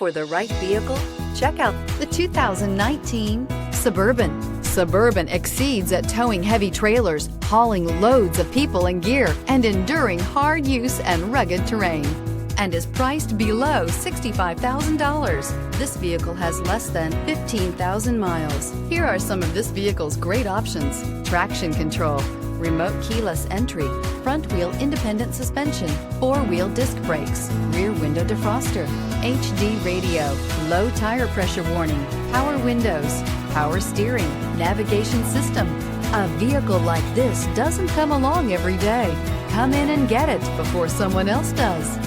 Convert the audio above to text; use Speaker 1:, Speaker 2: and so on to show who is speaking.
Speaker 1: For the right vehicle, check out the 2019 Suburban. Suburban exceeds at towing heavy trailers, hauling loads of people and gear, and enduring hard use and rugged terrain, and is priced below $65,000. This vehicle has less than 15,000 miles. Here are some of this vehicle's great options: traction control, remote keyless entry, front wheel independent suspension, 4-wheel disc brakes, rear window defroster, HD radio, low tire pressure warning, power windows, power steering, navigation system. A vehicle like this doesn't come along every day. Come in and get it before someone else does.